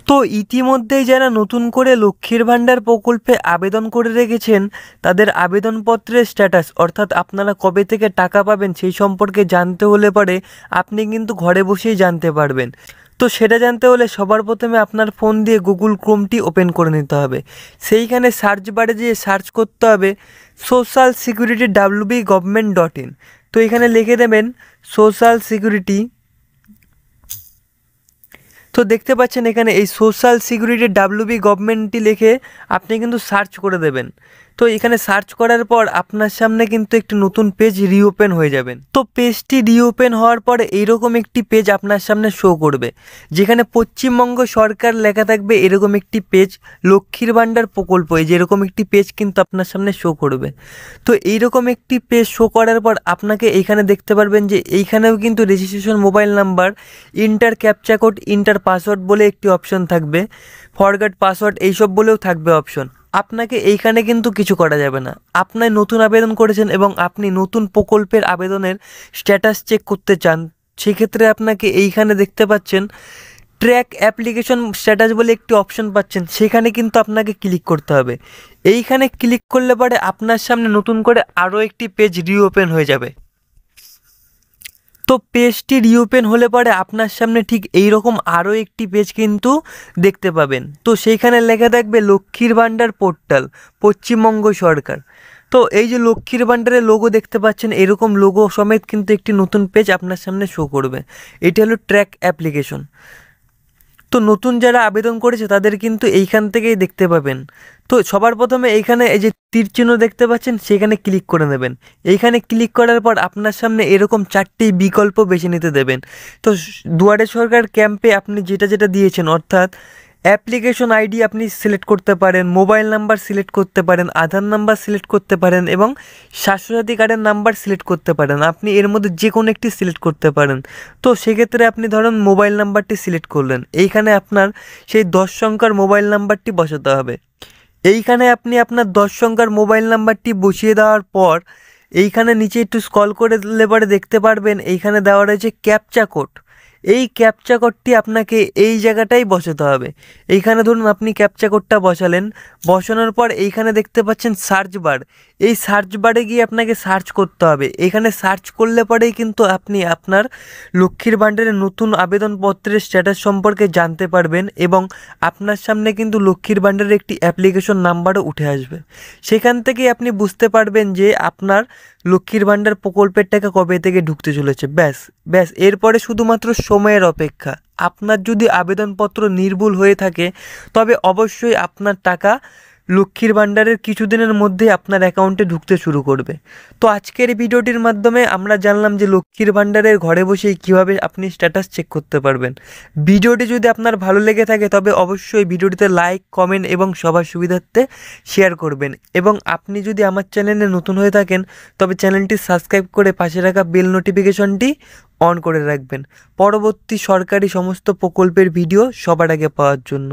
তো ইতিমধ্যেই যারা নতুন করে লক্ষ্মীর ভাণ্ডার প্রকল্পে আবেদন করে রেখেছেন তাদের আবেদনপত্রের স্ট্যাটাস অর্থাৎ আপনারা কবে থেকে টাকা পাবেন সেই সম্পর্কে জানতে হলে পরে আপনি কিন্তু ঘরে বসেই জানতে পারবেন। তো সেটা জানতে হলে সবার প্রথমে আপনার ফোন দিয়ে গুগল ক্রোমটি ওপেন করে নিতে হবে। সেইখানে সার্চ বারে যেয়ে সার্চ করতে হবে সোশ্যাল সিকিউরিটি wb.gov.in। তো এখানে লিখে দেবেন সোশ্যাল সিকিউরিটি। তো দেখতে পাচ্ছেন এখানে এই সোশ্যাল সিকিউরিটি wb.gov.টি লিখে আপনি কিন্তু সার্চ করে দেবেন। তো এখানে সার্চ করার পর আপনার সামনে কিন্তু একটি নতুন পেজ রিওপেন হয়ে যাবেন। তো পেজটি রিওপেন হওয়ার পরে এইরকম একটি পেজ আপনার সামনে শো করবে, যেখানে পশ্চিমবঙ্গ সরকার লেখা থাকবে। এরকম একটি পেজ লক্ষ্মীর ভাণ্ডার প্রকল্প, এই যেরকম একটি পেজ কিন্তু আপনার সামনে শো করবে। তো এইরকম একটি পেজ শো করার পর আপনাকে এইখানে দেখতে পারবেন যে এইখানেও কিন্তু registration mobile number, inter captcha code, inter password বলে একটি অপশন থাকবে, ফরগেট পাসওয়ার্ড এইসব বলেও থাকবে অপশন। আপনাকে এইখানে কিন্তু কিছু করা যাবে না। আপনি নতুন আবেদন করেছেন এবং আপনি নতুন প্রকল্পের আবেদনের স্ট্যাটাস চেক করতে চান, সেক্ষেত্রে আপনাকে এইখানে দেখতে পাচ্ছেন ট্র্যাক অ্যাপ্লিকেশন স্ট্যাটাস বলে একটি অপশন পাচ্ছেন, সেখানে কিন্তু আপনাকে ক্লিক করতে হবে। এইখানে ক্লিক করলে পরে আপনার সামনে নতুন করে আরও একটি পেজ রিওপেন হয়ে যাবে। তো পেজটি রিওপেন হলে পরে আপনার সামনে ঠিক এইরকম আরও একটি পেজ কিন্তু দেখতে পাবেন। তো সেইখানে লেখা থাকবে লক্ষ্মীর ভাণ্ডার পোর্টাল, পশ্চিমবঙ্গ সরকার। তো এই যে লক্ষ্মীর ভাণ্ডারের লোগো দেখতে পাচ্ছেন, এরকম লোগো সমেত কিন্তু একটি নতুন পেজ আপনার সামনে শো করবে। এটা হলো ট্র্যাক অ্যাপ্লিকেশন। তো নতুন যারা আবেদন করেছে তাদের কিন্তু এইখান থেকেই দেখতে পাবেন। তো সবার প্রথমে এইখানে এই যে তীর চিহ্ন দেখতে পাচ্ছেন, সেখানে ক্লিক করে নেবেন। এইখানে ক্লিক করার পর আপনার সামনে এরকম 4টি বিকল্প বেছে নিতে দেবেন। তো দুয়ারে সরকার ক্যাম্পে আপনি যেটা যেটা দিয়েছেন, অর্থাৎ অ্যাপ্লিকেশন আইডি আপনি সিলেক্ট করতে পারেন, মোবাইল নাম্বার সিলেক্ট করতে পারেন, আধার নাম্বার সিলেক্ট করতে পারেন এবং স্বাস্থ্যসাথী কার্ডের নাম্বার সিলেক্ট করতে পারেন। আপনি এর মধ্যে যে কোনো একটি সিলেক্ট করতে পারেন। তো সেক্ষেত্রে আপনি ধরুন মোবাইল নাম্বারটি সিলেক্ট করলেন, এইখানে আপনার সেই 10 সংখ্যার মোবাইল নাম্বারটি বসাতে হবে। এইখানে আপনি আপনার 10 সংখ্যার মোবাইল নাম্বারটি বসিয়ে দেওয়ার পর এইখানে নিচে একটু স্ক্রল করে দিলে পরে দেখতে পারবেন এইখানে দেওয়া রয়েছে ক্যাপচা কোড। এই ক্যাপচা কোডটি আপনাকে এই জায়গাটাই বসাতে হবে। এইখানে ধরুন আপনি ক্যাপচা কোডটা বসালেন, বসানোর পর এইখানে দেখতে পাচ্ছেন সার্চ বার। এই সার্চ বারে গিয়ে আপনাকে সার্চ করতে হবে। এখানে সার্চ করলে পরেই কিন্তু আপনি আপনার লক্ষ্মীর ভাণ্ডারের নতুন আবেদনপত্রের স্ট্যাটাস সম্পর্কে জানতে পারবেন এবং আপনার সামনে কিন্তু লক্ষ্মীর ভাণ্ডারের একটি অ্যাপ্লিকেশন নাম্বারও উঠে আসবে। সেখান থেকেই আপনি বুঝতে পারবেন যে আপনার লক্ষ্মীর ভাণ্ডার প্রকল্পের টাকা কবে থেকে ঢুকতে চলেছে। ব্যাস এরপরে শুধুমাত্র সময়ের অপেক্ষা। আপনার যদি আবেদনপত্র নির্ভুল হয়ে থাকে তবে অবশ্যই আপনার টাকা লক্ষ্মীর ভাণ্ডারের কিছুদিনের মধ্যে আপনার অ্যাকাউন্টে ঢুকতে শুরু করবে। তো আজকের ভিডিওটির মাধ্যমে আমরা জানলাম যে লক্ষ্মীর ভাণ্ডারের ঘরে বসেই কীভাবে আপনি স্ট্যাটাস চেক করতে পারবেন। ভিডিওটি যদি আপনার ভালো লেগে থাকে তবে অবশ্যই ভিডিওটিতে লাইক, কমেন্ট এবং সবার সুবিধার্থে শেয়ার করবেন। এবং আপনি যদি আমার চ্যানেলে নতুন হয়ে থাকেন তবে চ্যানেলটি সাবস্ক্রাইব করে পাশে রাখা বেল নোটিফিকেশনটি অন করে রাখবেন পরবর্তী সরকারি সমস্ত প্রকল্পের ভিডিও সবার আগে পাওয়ার জন্য।